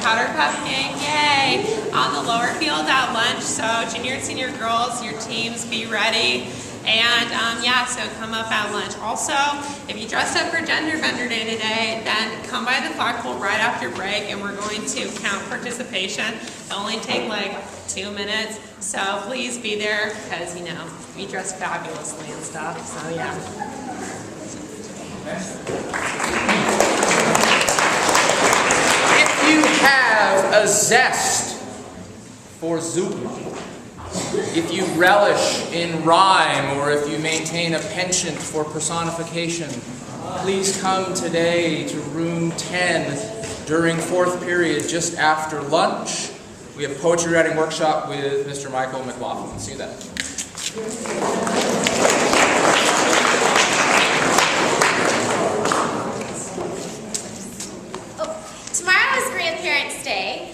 Powder Puff Gang, yay! On the lower field at lunch, so junior and senior girls, your teams, be ready. And yeah, so come up at lunch. Also, if you dressed up for Gender Bender Day today, then come by the flagpole right after break, and we're going to count participation. It'll only take like 2 minutes, so please be there because, you know, we dress fabulously and stuff, so yeah. If you have a zest for Zuma, if you relish in rhyme, or if you maintain a penchant for personification, please come today to room 10 during 4th period just after lunch. We have a poetry writing workshop with Mr. Michael McLaughlin. See you then. Tomorrow is Grandparents' Day.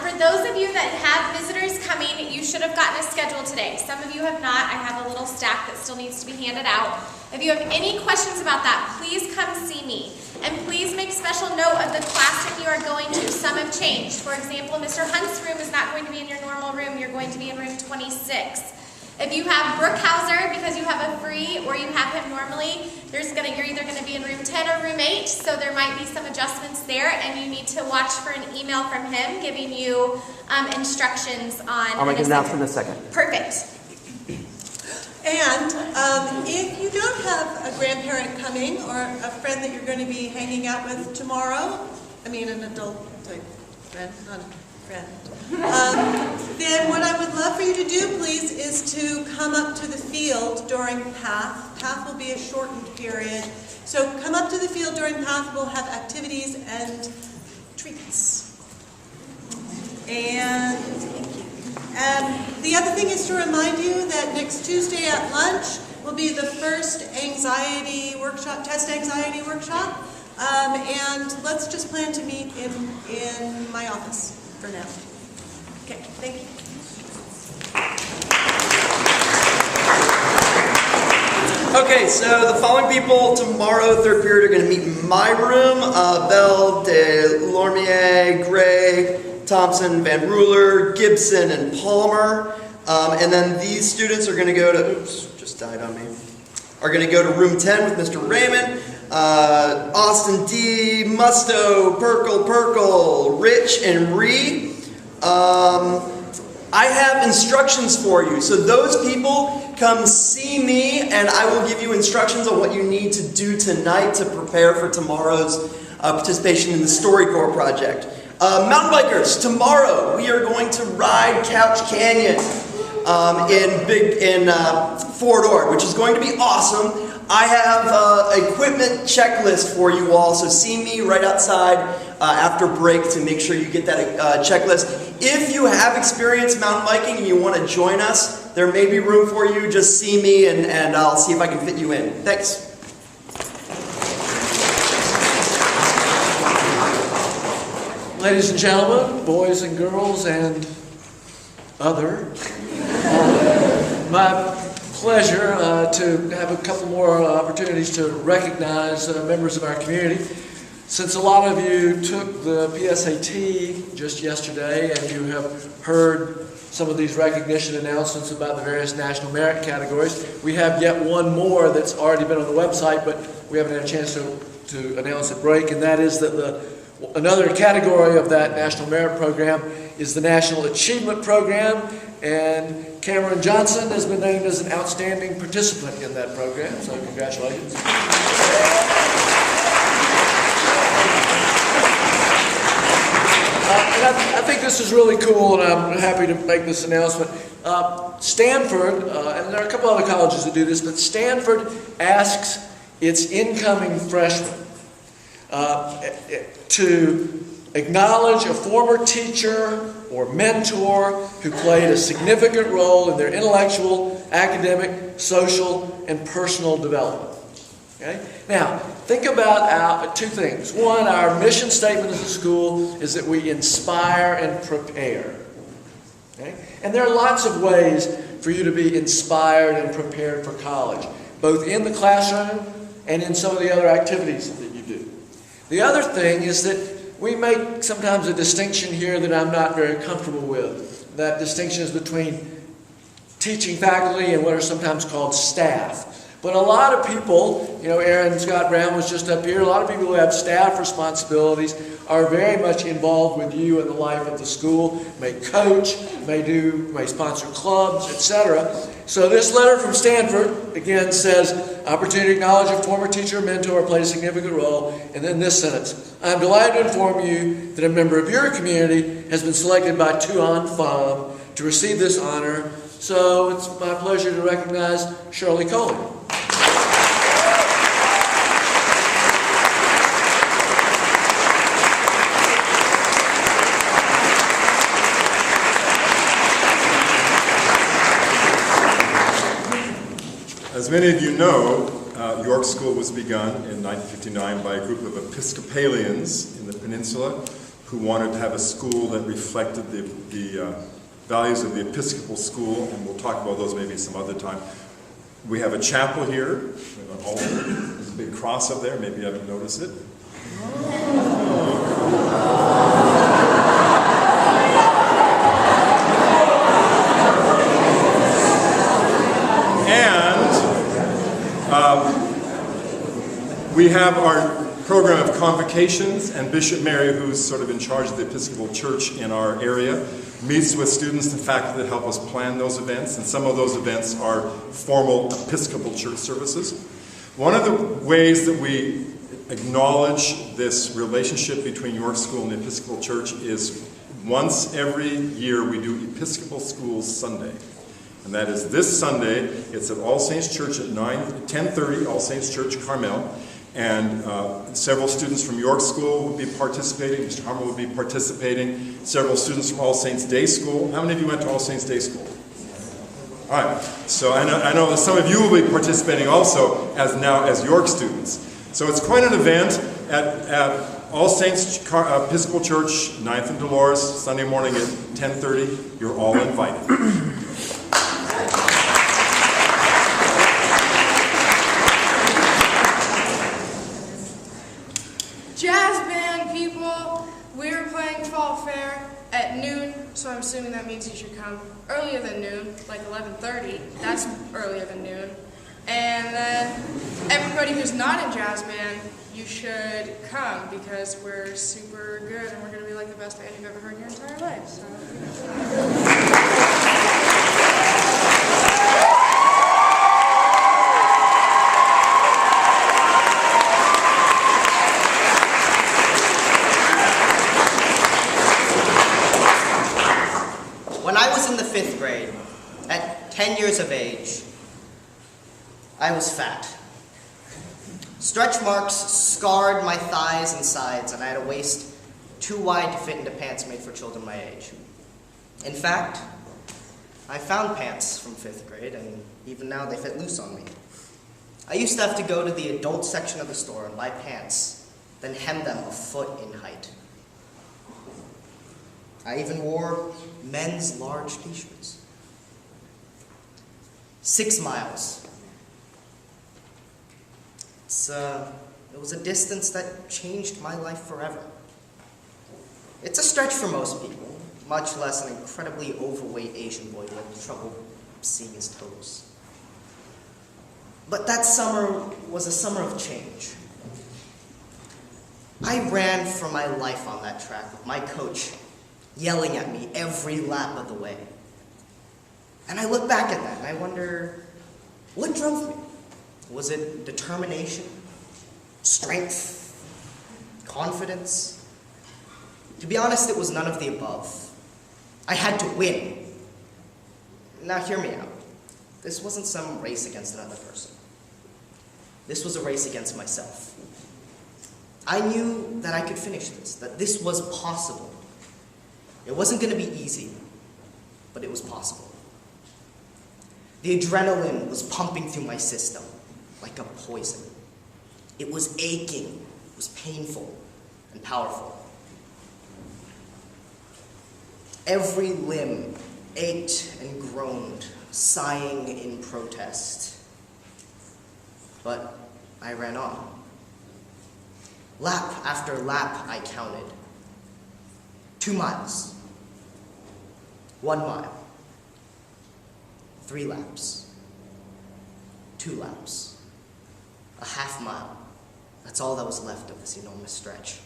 For those of you that have visitors coming, you should have gotten a schedule today. Some of you have not. I have a little stack that still needs to be handed out. If you have any questions about that, please come see me. And please make special note of the class that you are going to. Some have changed. For example, Mr. Hunt's room is not going to be in your normal room. You're going to be in room 26. If you have Brookhauser, because you have a free, or you have him normally, you're either going to be in room 10 or room 8, so there might be some adjustments there, and you need to watch for an email from him giving you instructions on... I'll make an announcement in a second. Perfect. And if you don't have a grandparent coming, or a friend that you're going to be hanging out with tomorrow, I mean an adult type friend, not a friend, then what I would love for you to do, please, is to come up to the field during PATH. PATH will be a shortened period. So come up to the field during PATH. We'll have activities and treats. And the other thing is to remind you that next Tuesday at lunch will be the first anxiety workshop, test anxiety workshop. And let's just plan to meet in my office for now. Okay, thank you. Okay, so the following people tomorrow, 3rd period, are going to meet in my room. Bell, Delormier, Gray, Thompson, Van Ruler, Gibson, and Palmer. And then these students are going to go to, oops, just died on me, are going to go to room 10 with Mr. Raymond, Austin D, Musto, Perkle, Rich, and Ree. I have instructions for you. So those people, come see me, and I will give you instructions on what you need to do tonight to prepare for tomorrow's participation in the StoryCorps project. Mountain bikers, tomorrow we are going to ride Couch Canyon in Fort Ord, which is going to be awesome. I have an equipment checklist for you all, so see me right outside after break to make sure you get that checklist. If you have experienced mountain biking and you want to join us, there may be room for you. Just see me and I'll see if I can fit you in. Thanks. Ladies and gentlemen, boys and girls, and other, my pleasure to have a couple more opportunities to recognize members of our community. Since a lot of you took the PSAT just yesterday and you have heard some of these recognition announcements about the various national merit categories, we have yet one more that's already been on the website, but we haven't had a chance to announce at break, and that is that another category of that National Merit Program is the National Achievement Program, and Cameron Johnson has been named as an outstanding participant in that program, so congratulations. And I think this is really cool, and I'm happy to make this announcement. Stanford, and there are a couple other colleges that do this, but Stanford asks its incoming freshmen to acknowledge a former teacher or mentor who played a significant role in their intellectual, academic, social, and personal development. Okay? Now, think about two things. One, our mission statement as a school is that we inspire and prepare. Okay? And there are lots of ways for you to be inspired and prepared for college, both in the classroom and in some of the other activities that you do. The other thing is that we make sometimes a distinction here that I'm not very comfortable with. That distinction is between teaching faculty and what are sometimes called staff. But a lot of people, Aaron Scott Brown was just up here, a lot of people who have staff responsibilities are very much involved with you in the life of the school, may coach, may sponsor clubs, etc. So this letter from Stanford, again, says, opportunity to acknowledge a former teacher or mentor played a significant role. And then this sentence, I'm delighted to inform you that a member of your community has been selected by Tuan Pham to receive this honor. So it's my pleasure to recognize Shirley Coley. As many of you know, York School was begun in 1959 by a group of Episcopalians in the peninsula who wanted to have a school that reflected the values of the Episcopal school, and we'll talk about those maybe some other time. We have a chapel here, we have an altar, there's a big cross up there, maybe you haven't noticed it. We have our program of convocations, and Bishop Mary, who's sort of in charge of the Episcopal Church in our area, meets with students and faculty that help us plan those events, and some of those events are formal Episcopal Church services. One of the ways that we acknowledge this relationship between York School and the Episcopal Church is once every year we do Episcopal Schools Sunday. And that is this Sunday. It's at All Saints Church at 10:30, All Saints Church, Carmel. And several students from York School will be participating. Mr. Harmon will be participating. Several students from All Saints Day School. How many of you went to All Saints Day School? All right. So I know that some of you will be participating also as York students. So it's quite an event at All Saints Episcopal Church, 9th and Dolores, Sunday morning at 10:30. You're all invited. Jazz band people, we're playing Fall Fair at noon, so I'm assuming that means you should come earlier than noon, like 11:30. That's earlier than noon. And then everybody who's not in jazz band, you should come because we're super good and we're going to be like the best band you've ever heard in your entire life. So. When I was in the 5th grade, at 10 years of age, I was fat. Stretch marks scarred my thighs and sides, and I had a waist too wide to fit into pants made for children my age. In fact, I found pants from 5th grade, and even now they fit loose on me. I used to have to go to the adult section of the store and buy pants, then hem them a foot in height. I even wore men's large t-shirts. 6 miles. It was a distance that changed my life forever. It's a stretch for most people, much less an incredibly overweight Asian boy who had trouble seeing his toes. But that summer was a summer of change. I ran for my life on that track with my coach yelling at me every lap of the way. And I look back at that and I wonder, what drove me? Was it determination, strength, confidence? To be honest, it was none of the above. I had to win. Now hear me out. This wasn't some race against another person. This was a race against myself. I knew that I could finish this, that this was possible. It wasn't going to be easy, but it was possible. The adrenaline was pumping through my system like a poison. It was aching, it was painful and powerful. Every limb ached and groaned, sighing in protest. But I ran on. Lap after lap I counted, 2 miles. 1 mile. 3 laps. 2 laps. A half mile. That's all that was left of this enormous stretch.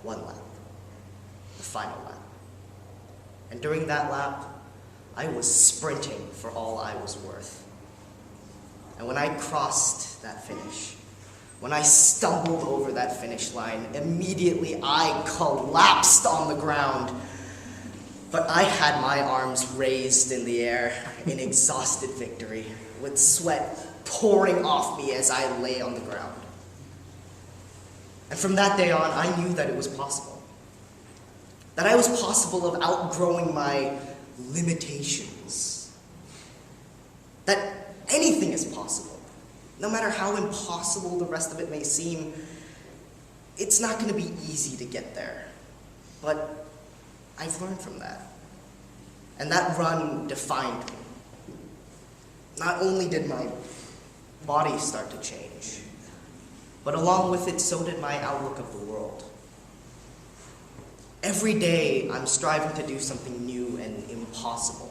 1 lap. The final lap. And during that lap, I was sprinting for all I was worth. And when I crossed that finish, when I stumbled over that finish line, immediately I collapsed on the ground. But I had my arms raised in the air in exhausted victory, with sweat pouring off me as I lay on the ground. And from that day on, I knew that it was possible. That I was possible of outgrowing my limitations. That anything is possible. No matter how impossible the rest of it may seem, it's not going to be easy to get there. But I've learned from that. And that run defined me. Not only did my body start to change, but along with it, so did my outlook of the world. Every day, I'm striving to do something new and impossible.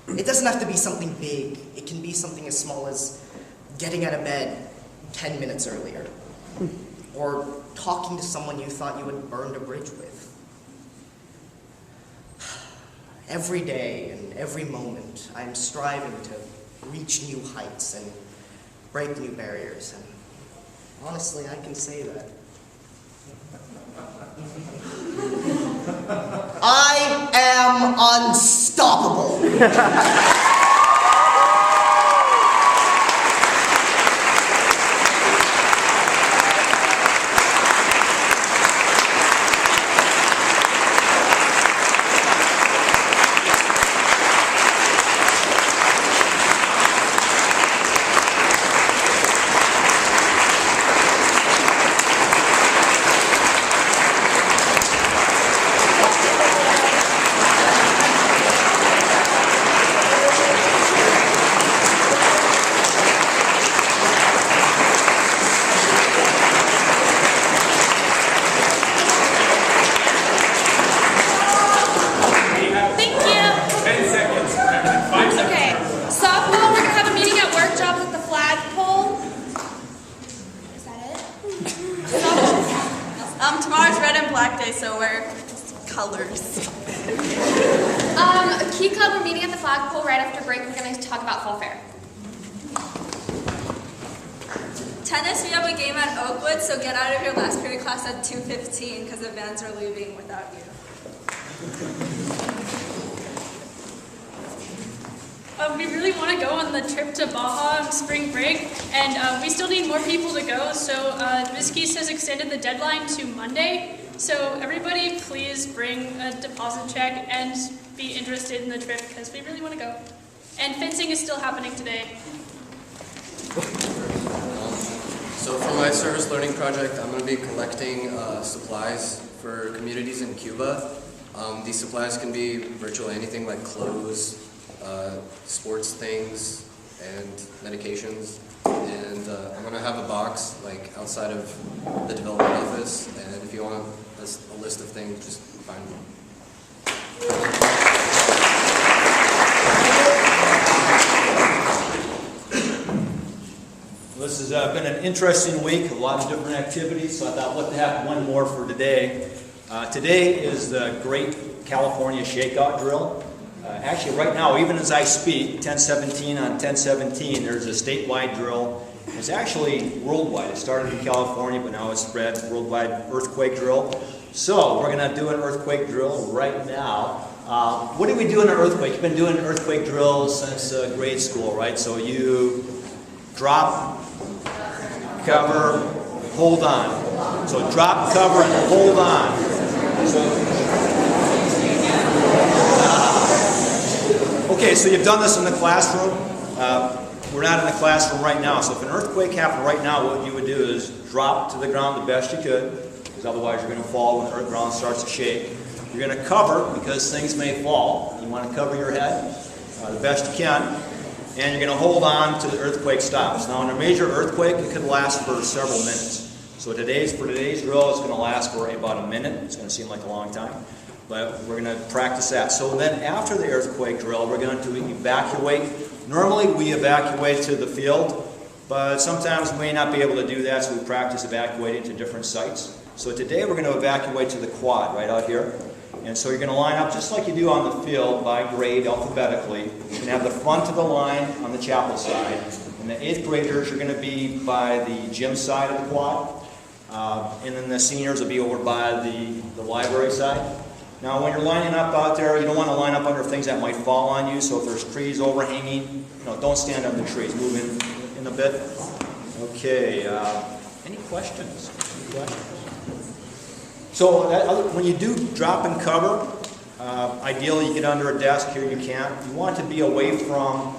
It doesn't have to be something big. It can be something as small as getting out of bed 10 minutes earlier, or talking to someone you thought you had burned a bridge with. Every day and every moment, I'm striving to reach new heights and break new barriers, and honestly, I can say that. I am unstoppable. Tomorrow's red and black day, so wear colors. Key Club, we're meeting at the flagpole right after break. We're going to talk about fall fair. Tennis, we have a game at Oakwood, so get out of your last period class at 2:15 because the bands are leaving without you. We really want to go on the trip to Baja spring break, and we still need more people to go, so Viskis has extended the deadline to Monday. So everybody please bring a deposit check and be interested in the trip because we really want to go. And fencing is still happening today. So for my service learning project, I'm going to be collecting supplies for communities in Cuba. These supplies can be virtually anything like clothes, sports things, and medications. And I'm going to have a box like outside of the development office, and if you want a list of things, just find me. This has been an interesting week, a lot of different activities, so I thought what to have one more for today. Today is the Great California Shakeout Drill. Actually, right now, even as I speak, 10/17 on 10/17, there's a statewide drill. It's actually worldwide. It started in California, but now it's spread worldwide earthquake drill. So we're going to do an earthquake drill right now. What do we do in an earthquake? You've been doing earthquake drills since grade school, right? So you drop, cover, hold on. So drop, cover, and hold on. Okay, so you've done this in the classroom. We're not in the classroom right now, so if an earthquake happened right now, what you would do is drop to the ground the best you could, because otherwise you're going to fall when the ground starts to shake. You're going to cover, because things may fall. You want to cover your head the best you can, and you're going to hold on till the earthquake stops. Now, in a major earthquake, it could last for several minutes. So for today's drill, it's going to last for about a minute. It's going to seem like a long time, but we're going to practice that. So then after the earthquake drill, we're going to evacuate. Normally we evacuate to the field, but sometimes we may not be able to do that, so we practice evacuating to different sites. So today we're going to evacuate to the quad right out here. And so you're going to line up just like you do on the field by grade alphabetically. You're going to have the front of the line on the chapel side. And the 8th graders are going to be by the gym side of the quad. And then the seniors will be over by the library side. Now when you're lining up out there, you don't want to line up under things that might fall on you. So if there's trees overhanging, don't stand under trees. Move in a bit. Okay. Any questions? So when you do drop and cover, ideally you get under a desk. Here you can't. You want to be away from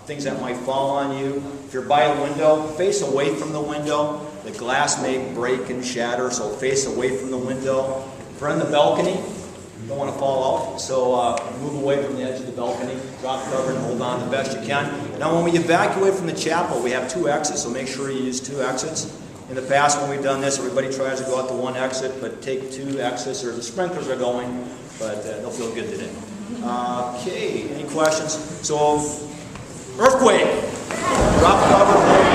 things that might fall on you. If you're by a window, face away from the window. The glass may break and shatter, so face away from the window. If you're in the balcony, you don't want to fall out, so move away from the edge of the balcony. Drop cover and hold on the best you can. Now when we evacuate from the chapel, we have 2 exits, so make sure you use 2 exits. In the past when we've done this, everybody tries to go out the 1 exit, but take 2 exits, or the sprinklers are going, but they'll feel good today. Okay, any questions? So, earthquake, drop cover.